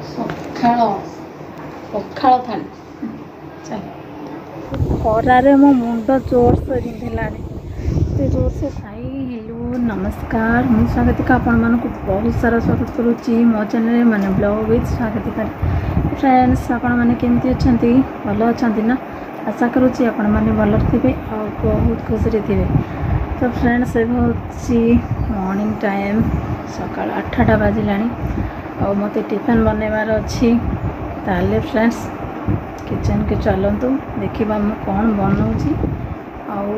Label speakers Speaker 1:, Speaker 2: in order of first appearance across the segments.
Speaker 1: ସକାଳ ପଖାଳ ଥାଳି ଚାଲ। ଖରାରେ ମୋ ମୁଣ୍ଡ ଜୋରସେ ବିନ୍ଧିଲାଣି। ଏତେ ଜୋରସେ ଭାଇ ହେଲୋ ନମସ୍କାର, ମୁଁ ସ୍ୱାଗତିକା ଆପଣମାନଙ୍କୁ ବହୁତ ସାରା ସ୍ୱାଗତ କରୁଛି ମୋ ଚ୍ୟାନେଲରେ ମାନେ ବ୍ଲଗ୍ ୱିଥ୍ ସ୍ୱାଗତିକାରେ। ଫ୍ରେଣ୍ଡସ୍, ଆପଣମାନେ କେମିତି ଅଛନ୍ତି? ଭଲ ଅଛନ୍ତି ନା? ଆଶା କରୁଛି ଆପଣମାନେ ଭଲରେ ଥିବେ ଆଉ ବହୁତ ଖୁସିରେ ଥିବେ। ତ ଫ୍ରେଣ୍ଡସ୍, ଏବେ ହେଉଛି ମର୍ଣ୍ଣିଂ ଟାଇମ୍, ସକାଳ 8ଟା ବାଜିଲାଣି ଆଉ ମୋତେ ଟିଫିନ୍ ବନେଇବାର ଅଛି। ତାହେଲେ ଫ୍ରେଣ୍ଡସ୍ କିଚେନ୍କୁ ଚାଲନ୍ତୁ, ଦେଖିବା ମୁଁ କ'ଣ ବନାଉଛି ଆଉ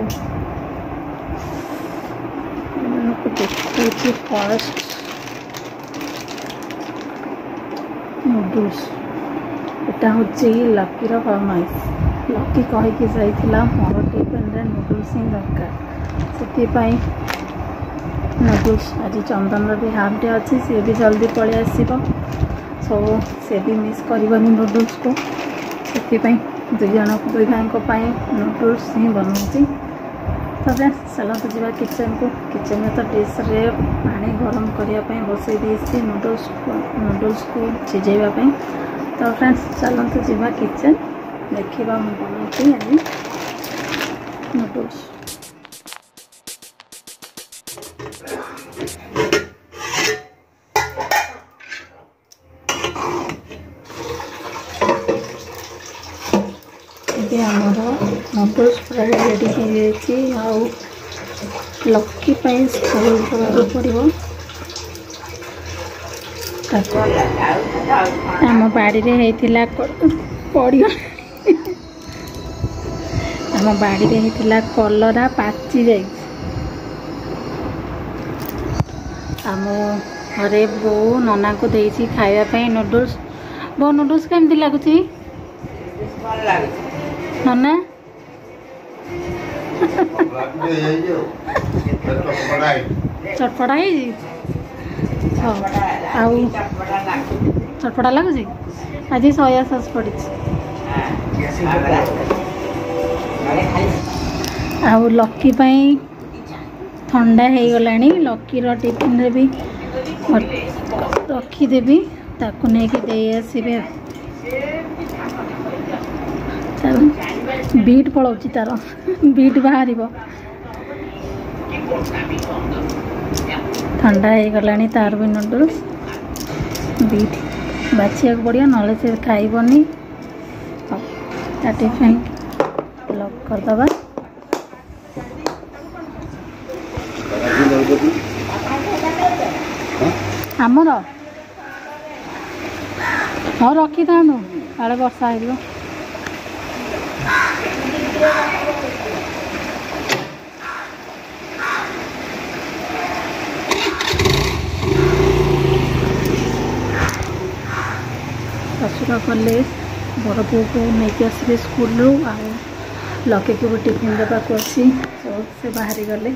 Speaker 1: ଦେଖୁଛି। ଫାଷ୍ଟ ନୁଡଲ୍ସ, ଏଟା ହେଉଛି ଲକିର ଫରମାଇଶ। ଲକି କହିକି ଯାଇଥିଲା ମୋର ଟିଫିନ୍ରେ ନୁଡଲ୍ସ ହିଁ ଦରକାର, ସେଥିପାଇଁ ନୁଡଲ୍ସ। ଆଜି ଚନ୍ଦନର ବି ହାଫ୍ ଡେ ଅଛି, ସିଏ ବି ଜଲ୍ଦି ପଳେଇ ଆସିବ, ସବୁ ସେ ବି ମିସ୍ କରିବନି ନୁଡଲ୍ସକୁ। ସେଥିପାଇଁ ଦୁଇ ଭାଇଙ୍କ ପାଇଁ ନୁଡଲ୍ସ ହିଁ ବନାଉଛି। ତାପରେ ଚାଲନ୍ତୁ ଯିବା କିଚେନ୍କୁ। କିଚେନ୍ରେ ତ ଡିସ୍ରେ ପାଣି ଗରମ କରିବା ପାଇଁ ବସାଇ ଦେଇଛି ନୁଡଲ୍ସକୁ ସିଝାଇବା ପାଇଁ। ତ ଫ୍ରେଣ୍ଡସ୍ ଚାଲନ୍ତୁ ଯିବା କିଚେନ୍, ଦେଖିବା ମୁଁ ବନାଉଛି ଆଜି ନୁଡଲ୍ସ। ଏବେ ଆମର ନୁଡଲ୍ସ ପ୍ରାୟ ରେଡ଼ି ହେଇଯାଇଛି ଆଉ ଲକି ପାଇଁ ସ୍କୁଲ ଦେବାକୁ ପଡ଼ିବ। ଆମ ବାଡ଼ିରେ ହେଇଥିଲା ଆମ ବାଡ଼ିରେ ହେଇଥିଲା କଲରା ପାଚି ଯାଇଛି। ଆମ ଘରେ ବୋଉ ନନାଙ୍କୁ ଦେଇଛି ଖାଇବା ପାଇଁ ନୁଡଲ୍ସ। ବୋଉ ନୁଡଲ୍ସ କେମିତି ଲାଗୁଛି ନନା? ଚଟପଟା ହେଇଛି। ହଉ, ଆଉ ଚଟପଟା ଲାଗୁଛି। ଆଜି ସୋୟା ସସ୍ ପଡ଼ିଛି। ଆଉ ଲକି ପାଇଁ ଥଣ୍ଡା ହେଇଗଲାଣି, ଲକିର ଟିଫିନ୍ରେ ବି ରଖିଦେବି, ତାକୁ ନେଇକି ଦେଇ ଆସିବେ। ବିଟ୍ ପଳାଉଛି, ତାର ବିଟ୍ ବାହାରିବ। ଥଣ୍ଡା ହେଇଗଲାଣି ତାର ବି ନୁଡଲ୍ସ। ବିଟ୍ ବାଛିବାକୁ ପଡ଼ିବ, ନହେଲେ ସେ ଖାଇବନି। ତା ଟିଫିନ୍ ଲକ୍ କରିଦେବା। ଆମର ହଁ ରଖିଥାନ୍ତୁ, କାଳେ ବର୍ଷା ହେଇଯିବ। ଶଶୁର ଗଲେ ବଡ଼ ପୁଅକୁ ନେଇକି ଆସିବେ ସ୍କୁଲରୁ, ଆଉ ଲକିକୁ ବି ଟିଫିନ୍ ଦେବାକୁ ଅଛି, ସେ ବାହାରି ଗଲେ।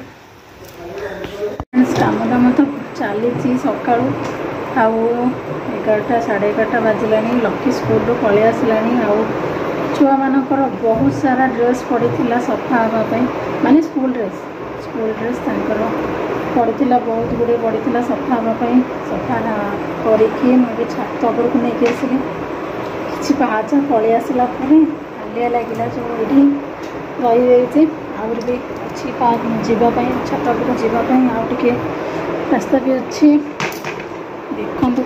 Speaker 1: କାମ ତ ଚାଲିଛି ସକାଳୁ, ଆଉ 11ଟା ସାଢ଼େ 11ଟା ବାଜିଲାଣି। ଲକି ସ୍କୁଲରୁ ପଳେଇ ଆସିଲାଣି। ଆଉ ଛୁଆମାନଙ୍କର ବହୁତ ସାରା ଡ୍ରେସ୍ ପଡ଼ିଥିଲା ସଫା ହେବା ପାଇଁ, ମାନେ ସ୍କୁଲ ଡ୍ରେସ୍ ତାଙ୍କର ପଡ଼ିଥିଲା, ବହୁତ ଗୁଡ଼ିଏ ପଡ଼ିଥିଲା ସଫା ହେବା ପାଇଁ। ସଫା କରିକି ମୁଁ ଏବେ ଛାତ ଉପରକୁ ନେଇକି ଆସିଲି। କିଛି ପାହାଚ ପଳେଇ ଆସିଲା ପରେ ହାଲିଆ ଲାଗିଲା, ସବୁ ଏଇଠି ରହିଯାଇଛି। ଆହୁରି ବି ଅଛି ଯିବା ପାଇଁ, ଛାତ ଉପରକୁ ଯିବା ପାଇଁ ଆଉ ଟିକେ ରାସ୍ତା ବି ଅଛି। ଦେଖନ୍ତୁ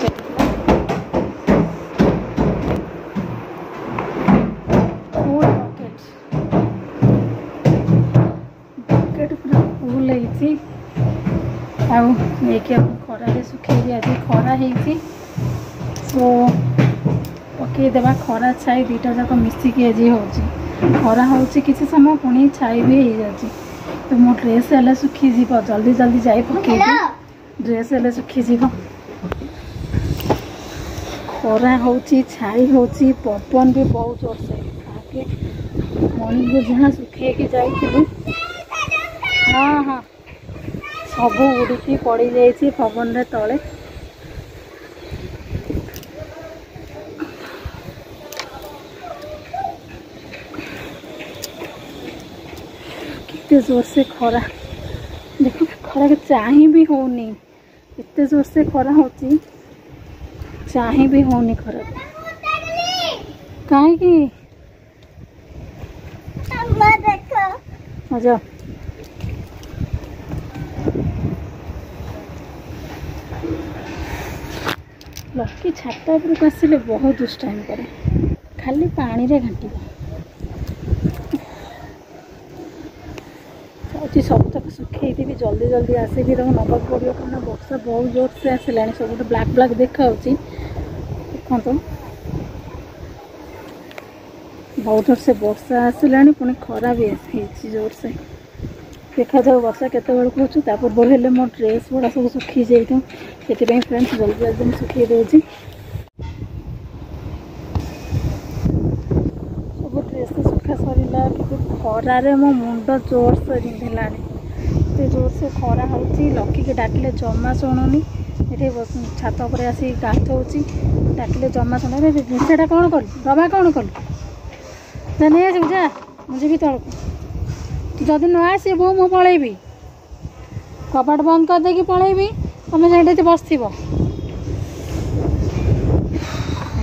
Speaker 1: ବକେଟ୍ ପୁରା ଫୁଲ୍ ହେଇଛି। ଆଉ ନେଇକି ଆମେ ଖରାରେ ଶୁଖେଇବି, ଆଜି ଖରା ହେଇଛି, ସୋ ପକେଇଦେବା। ଖରା ଛାଇ ଦୁଇଟା ଯାକ ମିଶିକି ଆଜି ହେଉଛି। ଖରା ହେଉଛି କିଛି ସମୟ, ପୁଣି ଛାଇ ବି ହେଇଯାଉଛି। ତ ମୋ ଡ୍ରେସ୍ ହେଲେ ଶୁଖିଯିବ, ଜଲ୍ଦି ଜଲ୍ଦି ଯାଇ ପକେଇବି, ଡ୍ରେସ୍ ହେଲେ ଶୁଖିଯିବ। ଖରା ହେଉଛି, ଛାଇ ହେଉଛି, ପବନ ବି ବହୁତ ଜୋରସେ। ଆଗେ ମର୍ଣ୍ଣିଂରେ ଯାହା ଶୁଖେଇକି ଯାଇଥିଲି, ହଁ ସବୁ ଉଡ଼ିକି ପଡ଼ିଯାଇଛି ପବନରେ ତଳେ। କେତେ ଜୋରସେ ଖରା, ଦେଖ ଖରାକୁ ଚାହିଁ ବି ହେଉନି, ଏତେ ଜୋରସେ ଖରା ହେଉଛି। चाहे भी होनी खराब कहीं अच्छा लकी छाता उपरକୁ ଆସିଲେ बहुत दुष्टाइम करे खाली पानी रे घाटी अच्छी सब तक सुखई थी जल्दी जल्दी आसिक नबाक पड़ो कारण वर्षा बहुत जोर से आसला सब ब्लाक ब्लाक देखा देखो बहुत जोर से वर्षा आसला पुणी खरा भी जोर से देखा जाऊ वर्षा केत बेलू हो पूर्व हेल्ले मो ड्रेस गुड़ा सब सुखी जाइए से फ्रेंड्स जल्दी जल्दी सुखी दूसरी सब ड्रेस तो सुखा सरला कि खरारे मो मुंड जोर से बिंधिला जोर से खरा हो लकी के डाकिले जमा शुणुनी ये छात पर आसिक गाधोची डाकिले जमा शुणुनी जिनसा कौन कलु दबा कौन कलु नहीं आसू जा मुझे तौक जदि न आसबू मु पलैबी कबाट बंद करदे पलैबी तुम से बस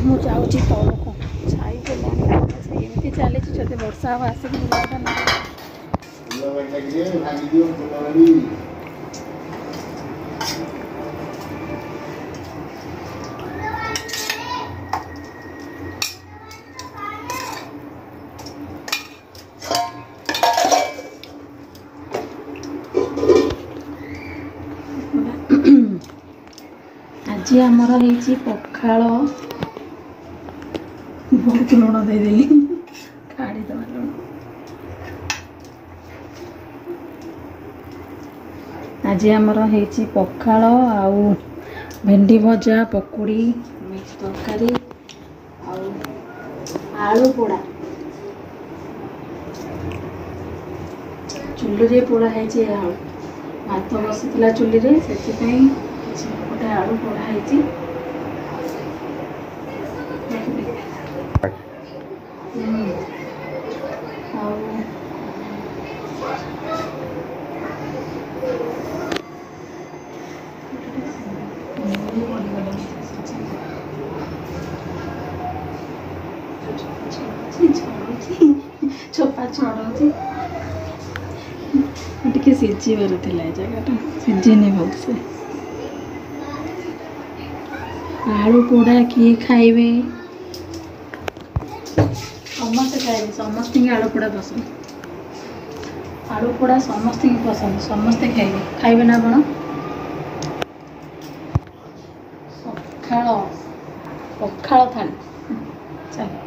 Speaker 1: मु जाऊँगी तौक छाई एमती चली जब वर्षा हो आसिक आज आमर हो पखाल बहुत लुण देदेली खाड़ी दवा लुण आज आमर हो पखाल आउ भेंडी भजा पकोड़ी मिक्स तरकारी आलू पोड़ा चुल्ली पोड़ा है आलू भात बसी चुल्ली से गोटे आलू पोड़ा चोपा छड़ाऊँ टे सीझीबार था जगह सीझेनि भलसे आलू पोड़ा किए खाइबे समस्ते खाइबे समस्त आलू पोड़ा पसंद आलू पोड़ा समस्त पसंद समस्ते खाइबे ना कौन पखाल पखाल थाली चल